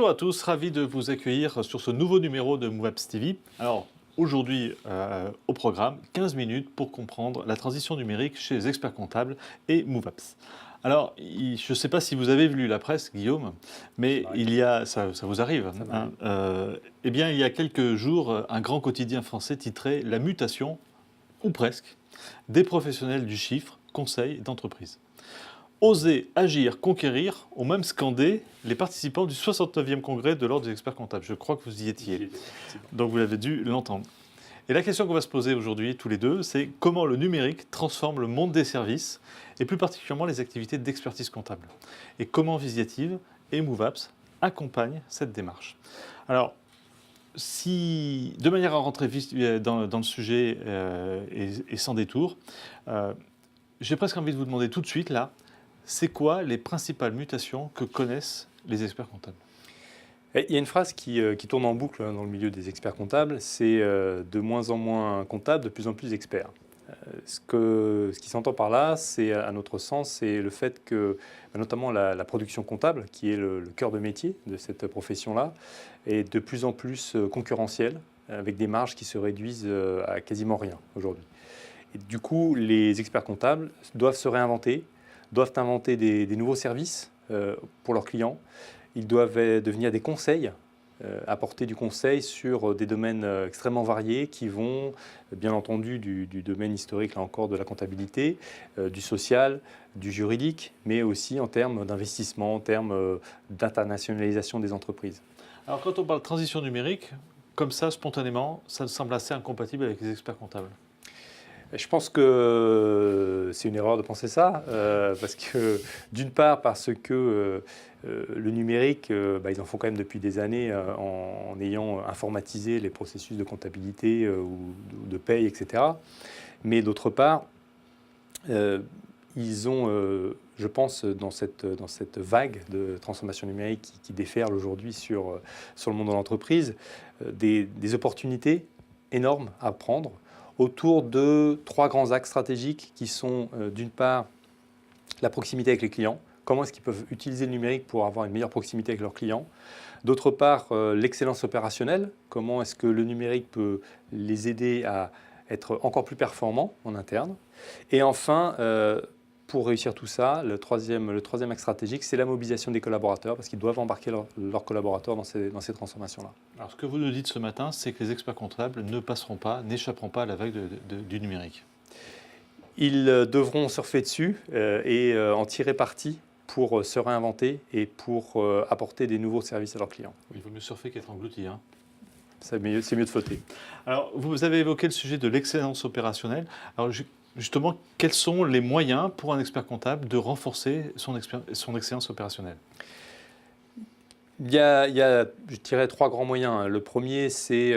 Bonjour à tous, ravi de vous accueillir sur ce nouveau numéro de MoveApps TV. Alors aujourd'hui au programme, 15 minutes pour comprendre la transition numérique chez les experts comptables et MoveApps. Alors je ne sais pas si vous avez lu la presse, Guillaume, mais ça vous arrive. Eh bien il y a quelques jours, un grand quotidien français titrait La mutation, ou presque, des professionnels du chiffre, conseils d'entreprise. Oser, agir, conquérir ont même scandé les participants du 69e congrès de l'Ordre des experts comptables. Je crois que vous y étiez. Donc vous l'avez dû l'entendre. Et la question qu'on va se poser aujourd'hui tous les deux, c'est comment le numérique transforme le monde des services et plus particulièrement les activités d'expertise comptable. Et comment Visiative et MoveApps accompagnent cette démarche. Alors, de manière à rentrer dans le sujet et sans détour, j'ai presque envie de vous demander tout de suite là, c'est quoi les principales mutations que connaissent les experts comptables? Il y a une phrase qui tourne en boucle dans le milieu des experts comptables, c'est de moins en moins comptables, de plus en plus experts. Ce qui s'entend par là, c'est à notre sens, c'est le fait que, notamment la production comptable, qui est le cœur de métier de cette profession-là, est de plus en plus concurrentielle, avec des marges qui se réduisent à quasiment rien aujourd'hui. Et du coup, les experts comptables doivent se réinventer, doivent inventer des nouveaux services pour leurs clients. Ils doivent devenir des conseils, apporter du conseil sur des domaines extrêmement variés qui vont, bien entendu, du domaine historique, là encore, de la comptabilité, du social, du juridique, mais aussi en termes d'investissement, en termes d'internationalisation des entreprises. Alors quand on parle de transition numérique, comme ça, spontanément, ça semble assez incompatible avec les experts comptables. Je pense que c'est une erreur de penser ça, parce que d'une part parce que le numérique, ils en font quand même depuis des années en ayant informatisé les processus de comptabilité ou de paye, etc. Mais d'autre part, ils ont, je pense, dans cette vague de transformation numérique qui déferle aujourd'hui sur le monde de l'entreprise, des opportunités énormes à prendre autour de trois grands axes stratégiques qui sont d'une part la proximité avec les clients, comment est-ce qu'ils peuvent utiliser le numérique pour avoir une meilleure proximité avec leurs clients, d'autre part l'excellence opérationnelle, comment est-ce que le numérique peut les aider à être encore plus performants en interne, et enfin pour réussir tout ça, le troisième axe stratégique, c'est la mobilisation des collaborateurs, parce qu'ils doivent embarquer leurs collaborateurs dans ces transformations-là. Alors, ce que vous nous dites ce matin, c'est que les experts comptables n'échapperont pas à la vague du numérique. Ils devront surfer dessus et en tirer parti pour se réinventer et pour apporter des nouveaux services à leurs clients. Il vaut mieux surfer qu'être englouti, hein. C'est mieux de flotter. Alors, vous avez évoqué le sujet de l'excellence opérationnelle. Alors, justement, quels sont les moyens pour un expert comptable de renforcer son excellence opérationnelle? Il y a, je dirais, trois grands moyens. Le premier, c'est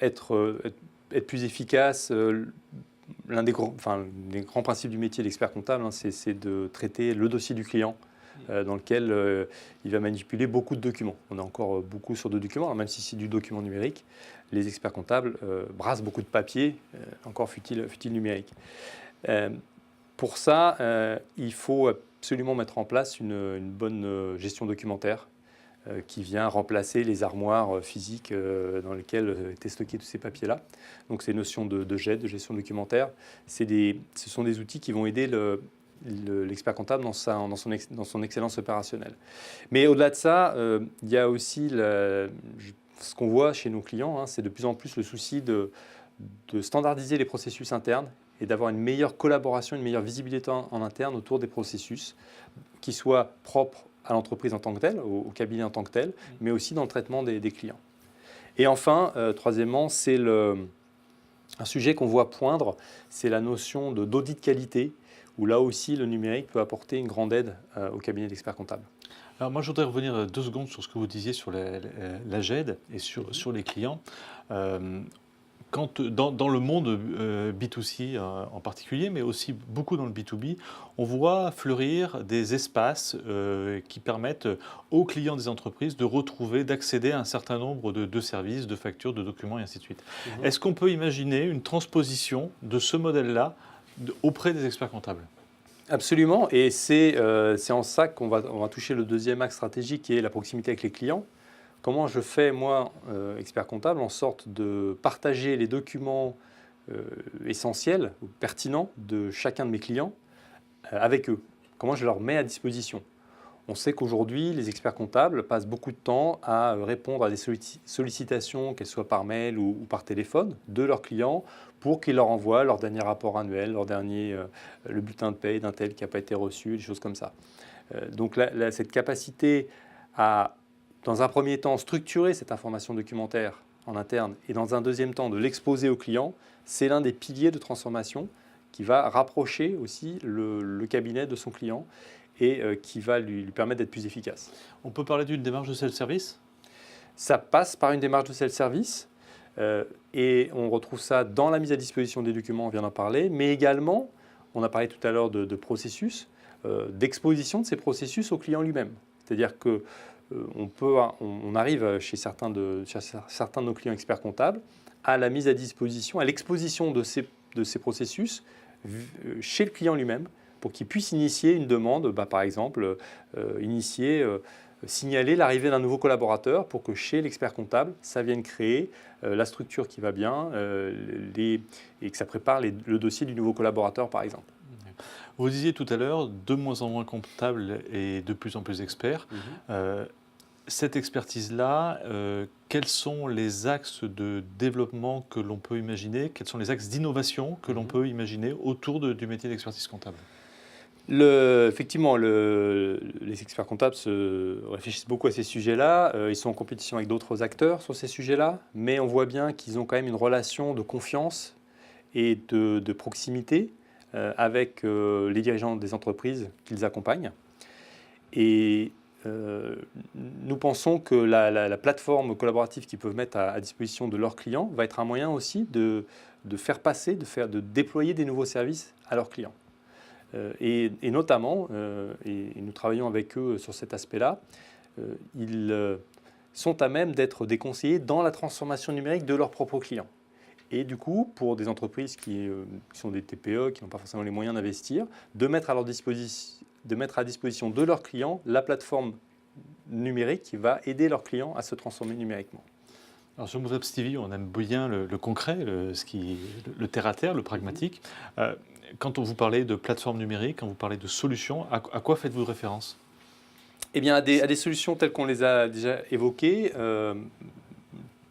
être plus efficace. L'un des grands principes du métier d'expert comptable, c'est de traiter le dossier du client dans lequel il va manipuler beaucoup de documents. On a encore beaucoup sur de documents, alors même si c'est du document numérique, les experts comptables brassent beaucoup de papier, encore fut-il numérique. Pour ça, il faut absolument mettre en place une bonne gestion documentaire qui vient remplacer les armoires physiques dans lesquelles étaient stockés tous ces papiers-là. Donc ces notions de GED, de gestion documentaire, ce sont des outils qui vont aider l'expert comptable dans son excellence opérationnelle. Mais au-delà de ça, il y a aussi ce qu'on voit chez nos clients, c'est de plus en plus le souci de standardiser les processus internes et d'avoir une meilleure collaboration, une meilleure visibilité en interne autour des processus qui soient propres à l'entreprise en tant que telle, au cabinet en tant que tel, mais aussi dans le traitement des clients. Et enfin, troisièmement, c'est un sujet qu'on voit poindre, c'est la notion d'audit qualité, où là aussi le numérique peut apporter une grande aide au cabinet d'experts comptables. Alors moi, je voudrais revenir 2 secondes sur ce que vous disiez sur la GED et sur les clients. Dans le monde B2C en particulier, mais aussi beaucoup dans le B2B, on voit fleurir des espaces qui permettent aux clients des entreprises de retrouver, d'accéder à un certain nombre de services, de factures, de documents et ainsi de suite. Est-ce qu'on peut imaginer une transposition de ce modèle-là auprès des experts comptables ? Absolument, et c'est en ça on va toucher le deuxième axe stratégique qui est la proximité avec les clients. Comment je fais, moi, expert comptable, en sorte de partager les documents essentiels ou pertinents de chacun de mes clients avec eux? Comment je leur mets à disposition? On sait qu'aujourd'hui, les experts comptables passent beaucoup de temps à répondre à des sollicitations, qu'elles soient par mail ou par téléphone, de leurs clients pour qu'ils leur envoient leur dernier rapport annuel, le bulletin de paie d'un tel qui n'a pas été reçu, des choses comme ça. Donc cette capacité à, dans un premier temps, structurer cette information documentaire en interne et dans un deuxième temps de l'exposer aux clients, c'est l'un des piliers de transformation qui va rapprocher aussi le cabinet de son client et qui va lui permettre d'être plus efficace. On peut parler d'une démarche de self-service? Ça passe par une démarche de self-service et on retrouve ça dans la mise à disposition des documents, on vient d'en parler, mais également, on a parlé tout à l'heure de processus, d'exposition de ces processus au client lui-même. C'est-à-dire que on arrive chez certains de nos clients experts comptables à la mise à disposition, à l'exposition de ces processus chez le client lui-même, pour qu'il puisse initier une demande, par exemple, signaler l'arrivée d'un nouveau collaborateur pour que chez l'expert comptable, ça vienne créer la structure qui va bien et que ça prépare le dossier du nouveau collaborateur, par exemple. Vous disiez tout à l'heure, de moins en moins comptables et de plus en plus experts. Cette expertise-là, quels sont les axes de développement que l'on peut imaginer? Quels sont les axes d'innovation que l'on peut imaginer autour du métier d'expertise comptable? Effectivement, les experts comptables réfléchissent beaucoup à ces sujets-là. Ils sont en compétition avec d'autres acteurs sur ces sujets-là, mais on voit bien qu'ils ont quand même une relation de confiance et de proximité avec les dirigeants des entreprises qu'ils accompagnent. Et nous pensons que la plateforme collaborative qu'ils peuvent mettre à disposition de leurs clients va être un moyen aussi de faire passer, de déployer des nouveaux services à leurs clients. Et notamment, et nous travaillons avec eux sur cet aspect-là, ils sont à même d'être des conseillers dans la transformation numérique de leurs propres clients. Et du coup, pour des entreprises qui sont des TPE, qui n'ont pas forcément les moyens d'investir, de mettre à disposition de leurs clients la plateforme numérique qui va aider leurs clients à se transformer numériquement. Alors sur MoveUp TV, on aime bien le concret, le terre-à-terre, le pragmatique. Quand on vous parlait de plateforme numérique, quand vous parlez de solutions, à quoi faites-vous référence? Eh bien, à des solutions telles qu'on les a déjà évoquées.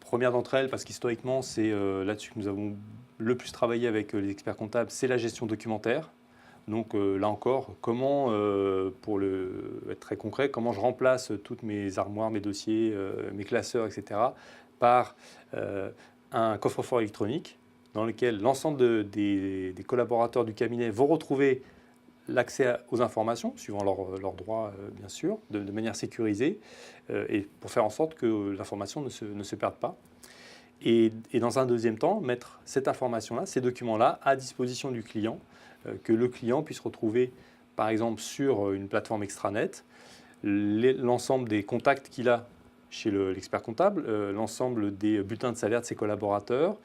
Première d'entre elles, parce qu'historiquement, c'est là-dessus que nous avons le plus travaillé avec les experts comptables, c'est la gestion documentaire. Donc là encore, comment, pour être très concret, comment je remplace toutes mes armoires, mes dossiers, mes classeurs, etc., par un coffre-fort électronique dans lequel l'ensemble des collaborateurs du cabinet vont retrouver l'accès aux informations, suivant leurs droits, bien sûr, de manière sécurisée, et pour faire en sorte que l'information ne se perde pas. Et dans un deuxième temps, mettre cette information-là, ces documents-là, à disposition du client, que le client puisse retrouver, par exemple, sur une plateforme extranet, l'ensemble des contacts qu'il a chez l'expert comptable, l'ensemble des bulletins de salaire de ses collaborateurs,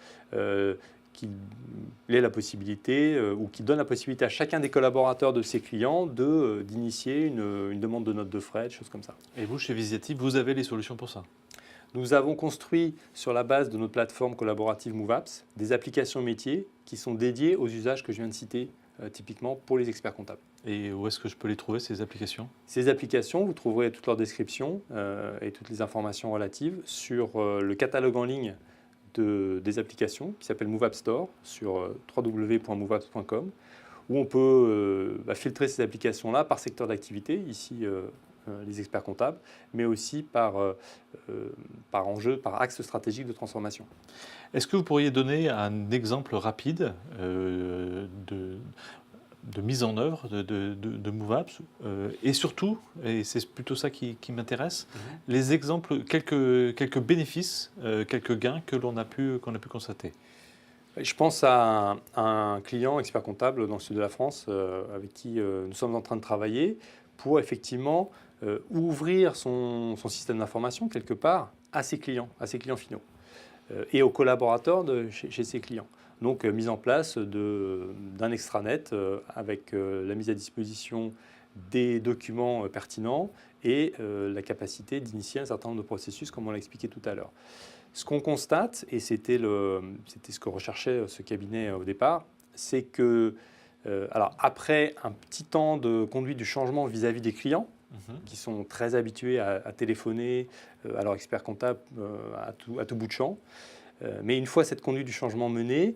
qui ait la possibilité ou qui donne la possibilité à chacun des collaborateurs de ses clients d'initier une demande de note de frais, des choses comme ça. Et vous, chez Visiative, vous avez les solutions pour ça? Nous avons construit, sur la base de notre plateforme collaborative MoveApps, des applications métiers qui sont dédiées aux usages que je viens de citer, typiquement pour les experts comptables. Et où est-ce que je peux les trouver, ces applications? Ces applications, vous trouverez toute leur description et toutes les informations relatives sur le catalogue en ligne des applications qui s'appelle MoveApp Store sur www.moveapps.com, où on peut filtrer ces applications-là par secteur d'activité, ici les experts comptables, mais aussi par enjeu, par axe stratégique de transformation. Est-ce que vous pourriez donner un exemple rapide de mise en œuvre de MoveApps et surtout, et c'est plutôt ça qui m'intéresse, les exemples, quelques bénéfices, quelques gains qu'on a pu constater? Je pense à un client expert comptable dans le sud de la France avec qui nous sommes en train de travailler pour effectivement ouvrir son système d'information quelque part à ses clients finaux et aux collaborateurs chez ses clients. Donc, mise en place d'un extranet avec la mise à disposition des documents pertinents et la capacité d'initier un certain nombre de processus, comme on l'a expliqué tout à l'heure. Ce qu'on constate, et c'était ce que recherchait ce cabinet au départ, c'est que, alors après un petit temps de conduite du changement vis-à-vis des clients, qui sont très habitués à téléphoner à leur expert comptable à tout bout de champ, mais une fois cette conduite du changement menée,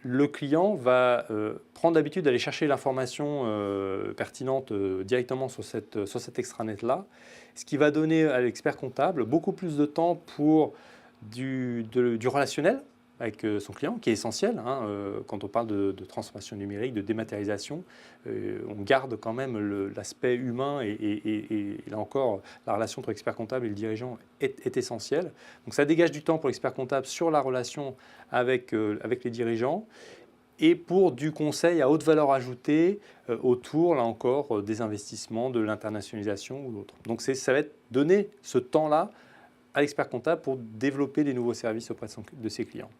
le client va prendre l'habitude d'aller chercher l'information pertinente directement sur cet extranet-là, ce qui va donner à l'expert comptable beaucoup plus de temps pour du relationnel avec son client, qui est essentiel. Quand on parle de transformation numérique, de dématérialisation, on garde quand même l'aspect humain et là encore, la relation entre l'expert comptable et le dirigeant est essentielle. Donc ça dégage du temps pour l'expert comptable sur la relation avec les dirigeants et pour du conseil à haute valeur ajoutée autour, là encore, des investissements, de l'internationalisation ou d'autres. Donc ça va être donner ce temps-là à l'expert comptable pour développer des nouveaux services auprès de ses clients.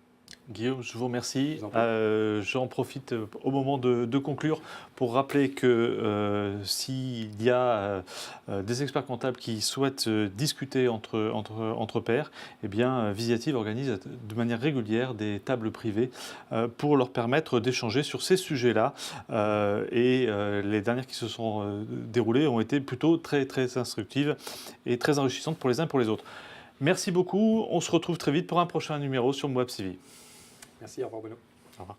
Guillaume, je vous remercie. Je vous en J'en profite au moment de conclure pour rappeler que s'il y a des experts comptables qui souhaitent discuter entre pairs, eh bien, Visiative organise de manière régulière des tables privées pour leur permettre d'échanger sur ces sujets-là. Les dernières qui se sont déroulées ont été plutôt très, très instructives et très enrichissantes pour les uns et pour les autres. Merci beaucoup. On se retrouve très vite pour un prochain numéro sur MoveUp CV. Merci, au revoir Bruno. Au revoir.